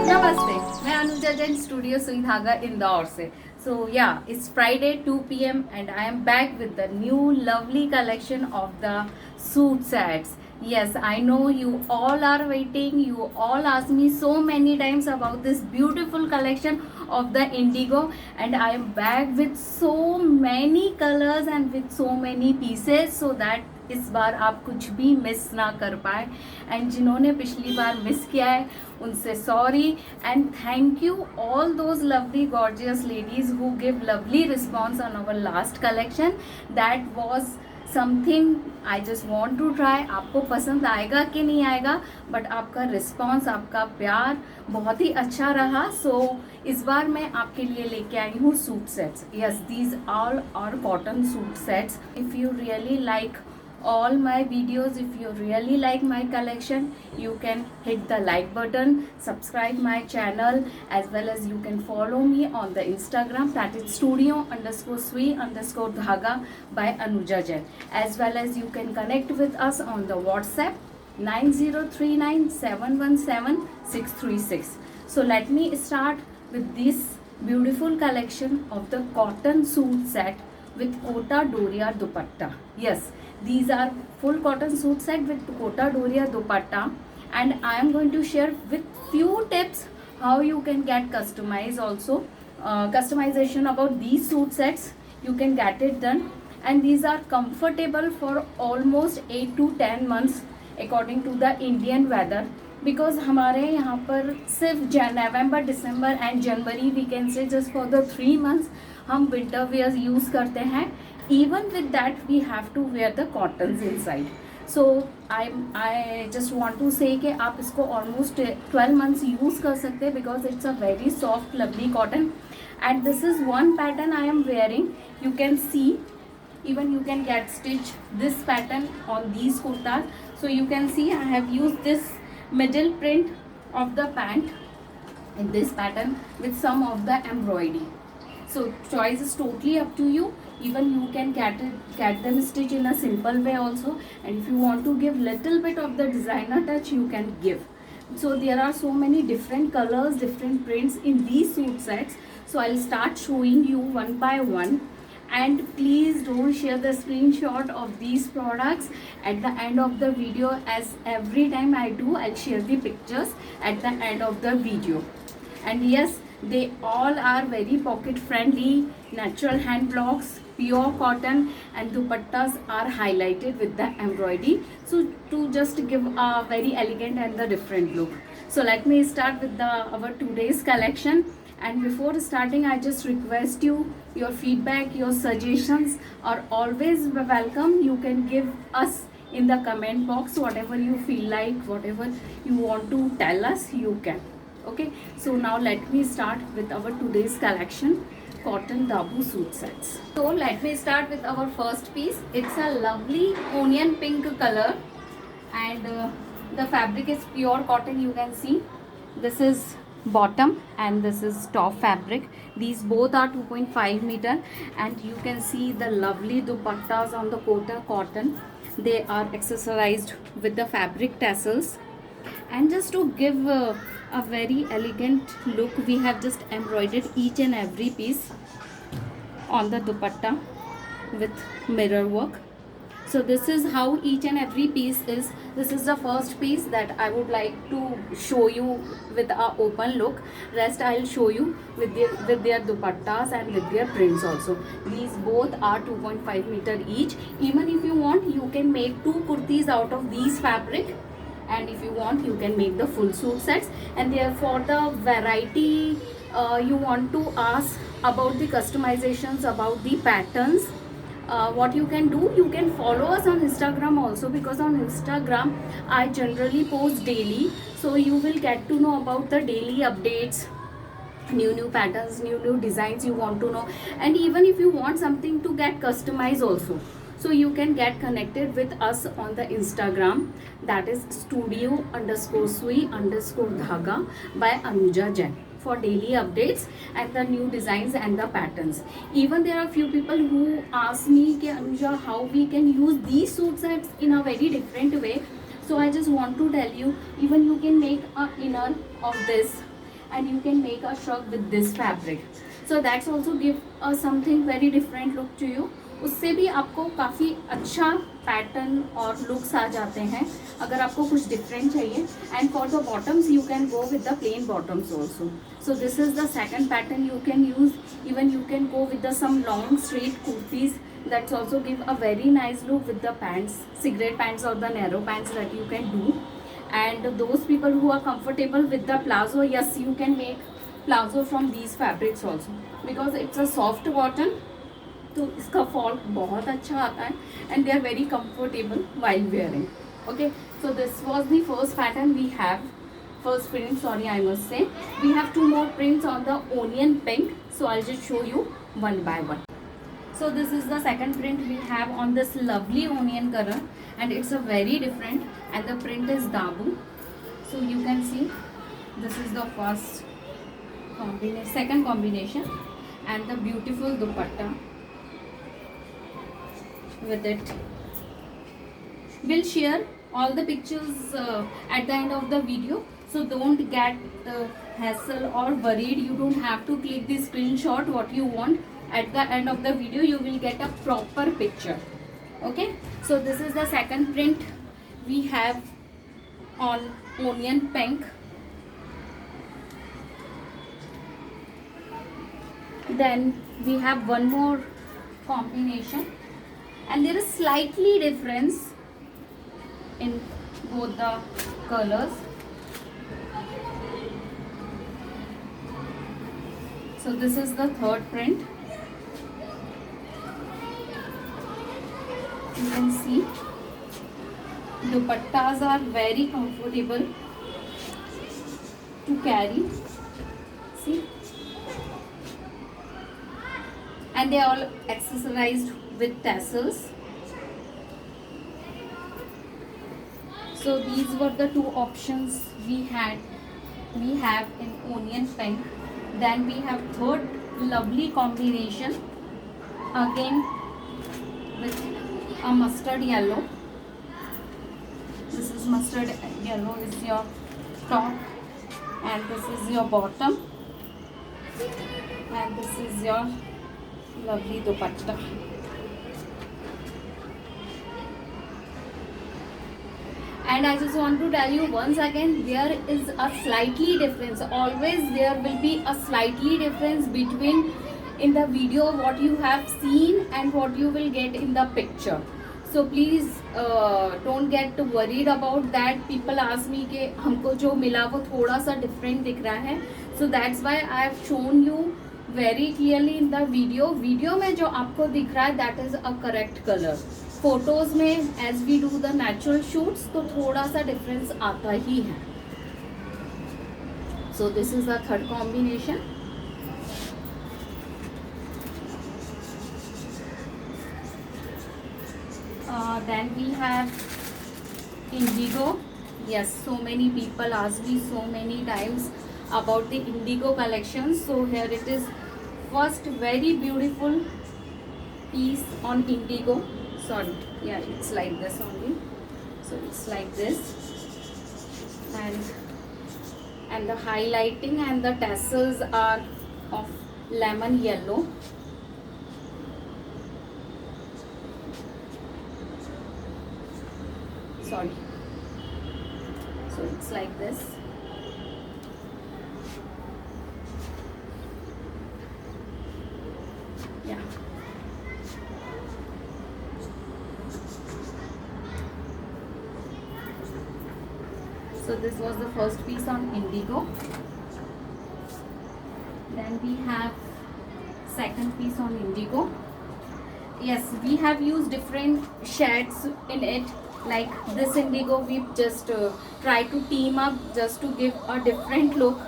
नमस्ते, मैं अनुजा जैन स्टूडियो सुई धागा इंदौर से. So yeah, it's Friday 2 p.m. and I am back with the new lovely collection of the suit sets. Yes, I know you all are waiting. You all asked me so many times about this beautiful collection of the indigo, and I am back with so many colors and with so many pieces so that इस बार आप कुछ भी miss ना कर पाए. And जिन्होंने पिछली बार miss किया है उनसे sorry, and thank you all those lovely gorgeous ladies who give lovely response on our last collection. That was something I just want to try. आपको पसंद आएगा कि नहीं आएगा, बट आपका रिस्पॉन्स, आपका प्यार बहुत ही अच्छा रहा. सो इस बार मैं आपके लिए लेके आई हूँ suit sets. Yes, these all are cotton suit sets. If you really like all my videos, if you really like my collection, you can hit the like button, subscribe my channel, as well as you can follow me on the Instagram, that is studio_sui_dhaga by Anuja Jain. As well as you can connect with us on the WhatsApp 9039717636. So let me start with this beautiful collection of the cotton suit set with Kota Doria dupatta. Yes, these are full cotton suit set with Kota Doria dupatta, and I am going to share with few tips how you can get customized also, customization about these suit sets. You can get it done, and these are comfortable for almost 8 to 10 months according to the Indian weather. Because हमारे यहाँ पर सिर्फ November, December and January, we can say just for the 3 months हम winter wear use करते हैं. Even with that we have to wear the cottons inside. So I just want to say कि आप इसको ऑलमोस्ट 12 months यूज़ कर सकते हैं because it's a very soft lovely cotton. And this is one pattern I am wearing. You can see, even you can get stitch this pattern on these kurtas. So you can see I have used this middle print of the pant in this pattern with some of the embroidery. So choice is totally up to you. Even you can get them stitch in a simple way also, and if you want to give little bit of the designer touch, you can give. So there are so many different colors, different prints in these suit sets. So I'll start showing you one by one. And please don't share the screenshot of these products at the end of the video, as every time I do, I'll share the pictures at the end of the video. And yes, they all are very pocket friendly, natural hand blocks, pure cotton, and dupattas are highlighted with the embroidery, so to just give a very elegant and the different look. So let me start with our today's collection. And before starting, I just request you, your feedback, your suggestions are always welcome. You can give us in the comment box whatever you feel like, whatever you want to tell us, you can. Okay, so now let me start with our today's collection, cotton dabu suit sets. So let me start with our first piece. It's a lovely onion pink color, and the fabric is pure cotton. You can see this is bottom and this is top fabric. These both are 2.5 meter, and you can see the lovely dupattas on the Kota cotton. They are accessorized with the fabric tassels, and just to give a very elegant look, we have just embroidered each and every piece on the dupatta with mirror work. So this is how each and every piece is. This is the first piece that I would like to show you with a open look. Rest I'll show you with their dupattas and with their prints also. These both are 2.5 meter each. Even if you want, you can make 2 kurtis out of these fabric, and if you want, you can make the full suit sets. And therefore the variety, you want to ask about the customizations, about the patterns. What you can do, you can follow us on Instagram also, because on Instagram I generally post daily, so you will get to know about the daily updates, new patterns, new designs you want to know. And even if you want something to get customized also, so you can get connected with us on the Instagram, that is studio_sui_dhaga by Anuja Jain, for daily updates and the new designs and the patterns. Even there are few people who ask me कि Anuja, how we can use these suit sets in a very different way. So I just want to tell you, even you can make a inner of this, and you can make a shrug with this fabric. So that's also give something very different look to you. उससे भी आपको काफ़ी अच्छा pattern और looks आ जाते हैं अगर आपको कुछ डिफरेंट चाहिए. And for the bottoms you can go with the plain bottoms also. So this is the second pattern you can use. Even you can go with the some long straight kurtis. That's also give a very nice look with the pants, cigarette pants or the narrow pants that you can do. And those people who are comfortable with the palazzo, yes, you can make palazzo from these fabrics also, because it's a soft cotton, तो इसका fall बहुत अच्छा आता है and they are very comfortable while wearing. Okay, so this was the first pattern we have. First print, sorry, I must say we have two more prints on the onion pink, so I'll just show you one by one. So this is the second print we have on this lovely onion color, and it's a very different, and the print is dabu. So you can see this is the first combination, second combination, and the beautiful dupatta with it. We'll share all the pictures at the end of the video, so don't get hassle or worried. You don't have to click the screenshot what you want. At the end of the video you will get a proper picture. Okay, so this is the second print we have on onion pink. Then we have one more combination, and there is slightly difference in both the colors. So this is the third print. You can see dupattas are very comfortable to carry. See, and they are all accessorized with tassels. So these were the two options we have in onion pink. Then we have third lovely combination, again with a mustard yellow. This is mustard yellow is your top, and this is your bottom, and this is your lovely dupatta. And I just want to tell you once again, there is a slightly difference. Always there will be a slightly difference between in the video what you have seen and what you will get in the picture. So please don't get worried about that. People ask me कि हमको जो मिला वो थोड़ा सा different दिख रहा है. So that's why I have shown you very clearly in the video. Video में जो आपको दिख रहा है that is a correct color. Photos में as we do the natural shoots तो थोड़ा सा डिफरेंस आता ही है. So this is the third combination. Then we have indigo. Yes, so many people ask me so many times about the indigo collection. So here it is, first very beautiful piece on indigo. Sorry, yeah, it's like this only. So it's like this, and the highlighting and the tassels are of lemon yellow. Sorry, so it's like this. Yeah. So this was the first piece on indigo. Then we have second piece on indigo. Yes, we have used different shades in it. Like this indigo, we just try to team up just to give a different look.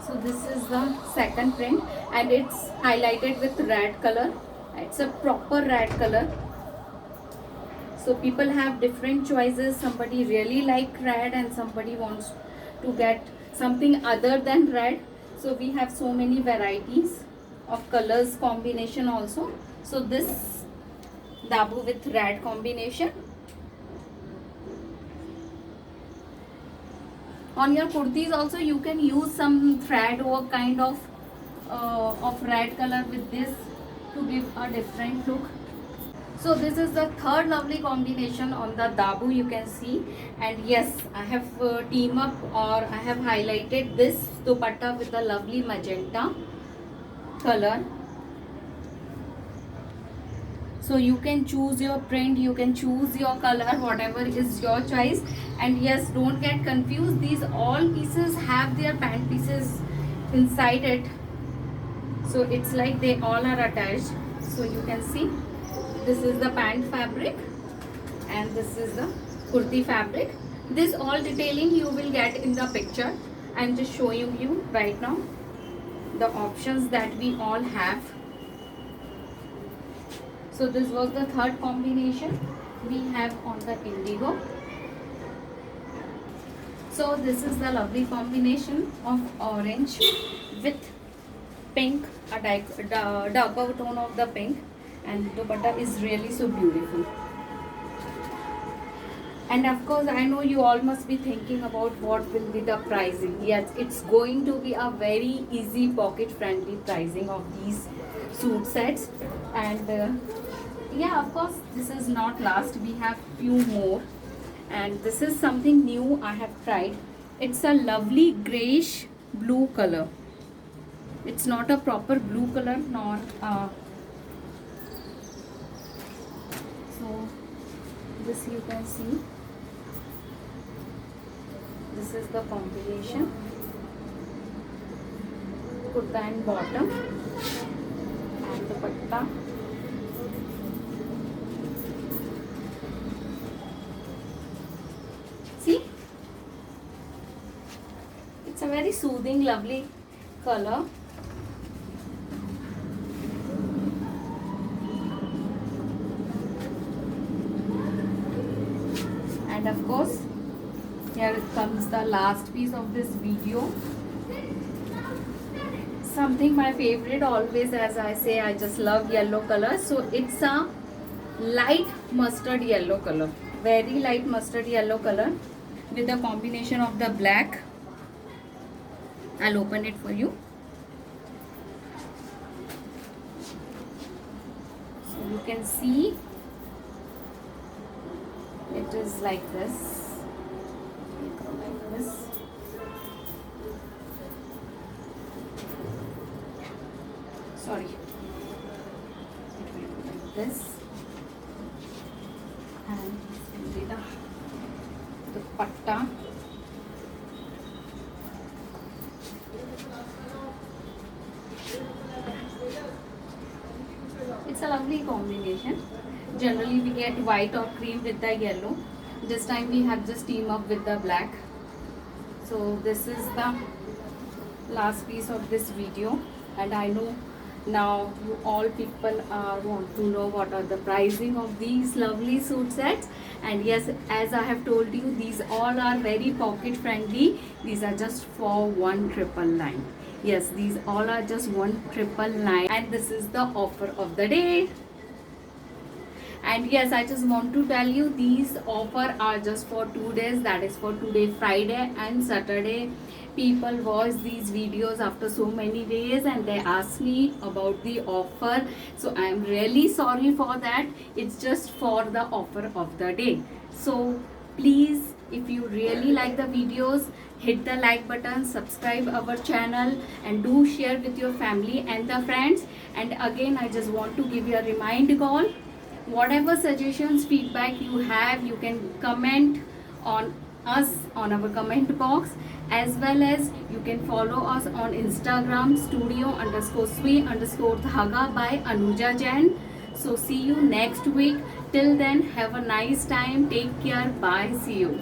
So this is the second print, and it's highlighted with red color. It's a proper red color. So people have different choices. Somebody really like red and somebody wants to get something other than red. So we have so many varieties of colors combination also. So this dabu with red combination. On your kurtis also you can use some thread work kind of red color with this to give a different look. So this is the third lovely combination on the dabu, you can see. And yes, I have team up, or I have highlighted this dupatta with a lovely magenta color. So you can choose your print, you can choose your color, whatever is your choice. And yes, don't get confused, these all pieces have their pant pieces inside it, so it's like they all are attached. So you can see this is the pant fabric and this is the kurti fabric. This all detailing you will get in the picture. I'm just showing you right now the options that we all have. So this was the third combination we have on the indigo. So this is the lovely combination of orange with pink, a darker tone of the pink, and dupatta is really so beautiful. And of course, I know you all must be thinking about what will be the pricing. Yes, it's going to be a very easy pocket friendly pricing of these suit sets. And yeah, of course, this is not last, we have few more. And this is something new I have tried. It's a lovely grayish blue color. It's not a proper blue color, nor so this you can see. This is the combination, kurta and bottom, and dupatta. See, it's a very soothing, lovely color. And of course, here comes the last piece of this video. Something my favorite always, as I say, I just love yellow color. So it's a light mustard yellow color, very light mustard yellow color with a combination of the black. I'll open it for you. So you can see it is like this. Like this. Sorry. It will go like this. And this will be the dupatta. It's a lovely combination. Generally we get white or cream with the yellow. This time we have just team up with the black. So this is the last piece of this video, and I know now you all people want to know what are the pricing of these lovely suit sets. And yes, as I have told you, these all are very pocket friendly. These are just for 1999. Yes, these all are just 1999, and this is the offer of the day. And yes, I just want to tell you, these offer are just for 2 days, that is for today, Friday and Saturday. People watch these videos after so many days and they ask me about the offer, so I am really sorry for that. It's just for the offer of the day. So please, if you really like the videos, hit the like button, subscribe our channel, and do share with your family and the friends. And again, I just want to give you a reminder call. Whatever suggestions, feedback you have, you can comment on us on our comment box, as well as you can follow us on Instagram, studio_sui_dhaga by Anuja Jain. So see you next week. Till then, have a nice time. Take care. Bye. See you.